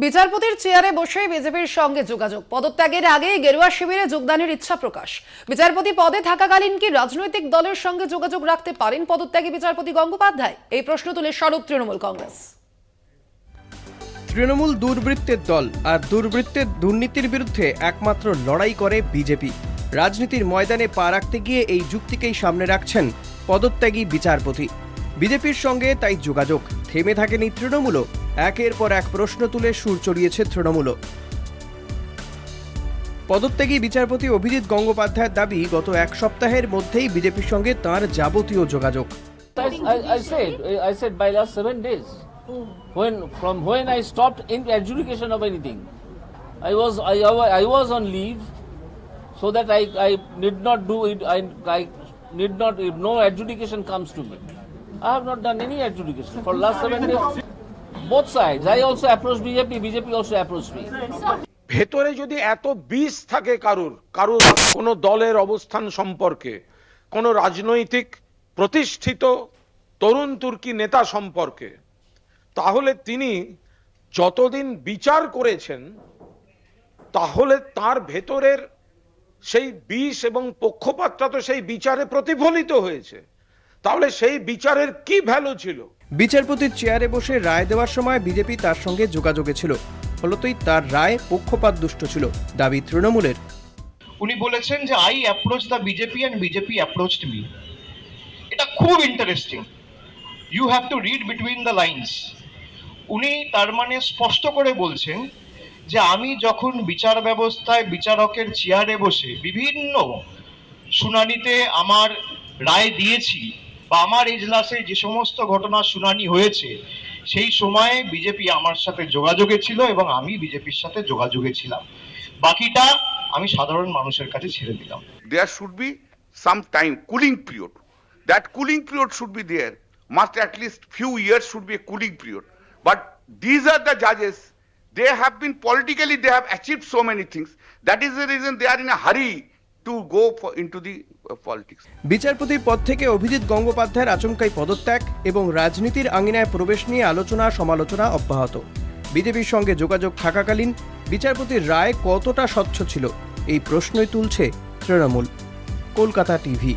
বিচারপতির চেয়ারে বসে বিজেপির সঙ্গে যোগাযোগ, পদত্যাগের আগে গেরুয়া শিবিরে যোগদানের ইচ্ছা প্রকাশ। বিচারপতি পদে থাকাকালীন কি রাজনৈতিক দলের সঙ্গে যোগাযোগ রাখতে পারেন পদত্যাগী বিচারপতি গঙ্গোপাধ্যায়? এই প্রশ্ন তুলে সরব তৃণমূল কংগ্রেস। তৃণমূল দুর্বৃত্তের দল, আর দুর্বৃত্তের দুর্নীতির বিরুদ্ধে একমাত্র লড়াই করে বিজেপি। রাজনীতির ময়দানে পা রাখতে গিয়ে এই যুক্তিকেই সামনে রাখছেন পদত্যাগী বিচারপতি। বিজেপির সঙ্গে তাই যোগাযোগ থেমে থাকেনি তৃণমূলও। একের পর এক প্রশ্ন তুলে সুর চড়িয়েছে তৃণমূলও। পদত্যাগী বিচারপতি অভিজিৎ গঙ্গোপাধ্যায়ের দাবি, গত এক সপ্তাহের মধ্যেই বিজেপির সঙ্গে তাঁর যাবতীয় যোগাযোগ। I said by last 7 days. When I stopped in adjudication of anything, I was on leave, so that I need not do it. I need not. If no adjudication comes to me, I have not done any adjudication for last 7 days. Both sides. I also approached BJP. BJP also approached me. ভেতরে যদি এত বিষ থাকে কারুর কোনো দলের অবস্থান সম্পর্কে, কোনো রাজনৈতিক প্রতিষ্ঠিত তরুণ তুর্কি নেতা সম্পর্কে, তাহলে তিনি যতদিন বিচার করেছেন, তাহলে তার ভেতরের সেই বিষ এবং পক্ষপাতটা তো সেই বিচারে প্রতিফলিত হয়েছে। তাহলে সেই বিচারের কি ভ্যালু ছিল? বিচারপতির চেয়ারে বসে রায় দেওয়ার সময় বিজেপি তার সঙ্গে যোগাযোগে ছিল, ফলতই তার রায় পক্ষপাত দুষ্ট ছিল, দাবি তৃণমূলের। উনি বলেছেন যে I approach the BJP and BJP approached me. এটা খুব interesting. You have to read between the lines. উনি তার মানে স্পষ্ট করে বলছেন যে আমি যখন বিচার ব্যবস্থায় বিচারকের চেয়ারে বসে বিভিন্ন শুনানিতে আমার রায় দিয়েছি, বা আমার এজলাসে যে সমস্ত ঘটনার শুনানি হয়েছে, সেই সময়ে বিজেপি আমার সাথে যোগাযোগে ছিল এবং আমি বিজেপির সাথে যোগাযোগে ছিলাম। বাকিটা আমি সাধারণ মানুষের কাছে ছেড়ে দিলাম। There should be some time, cooling period. That cooling period should be there. Must at least few years should be a cooling period. But these are the judges. They have been politically, they have achieved so many things. That is the reason they are in a hurry to go into the politics. বিচারপতির পদ থেকে অভিজিৎ গঙ্গোপাধ্যায়ের আচমকাই পদত্যাগ এবং রাজনীতির আঙিনায় প্রবেশ নিয়ে আলোচনা সমালোচনা অব্যাহত। বিজেপির সঙ্গে যোগাযোগ থাকাকালীন বিচারপতির রায় কতটা স্বচ্ছ ছিল, এই প্রশ্নই তুলছে তৃণমূল। কলকাতা টিভি।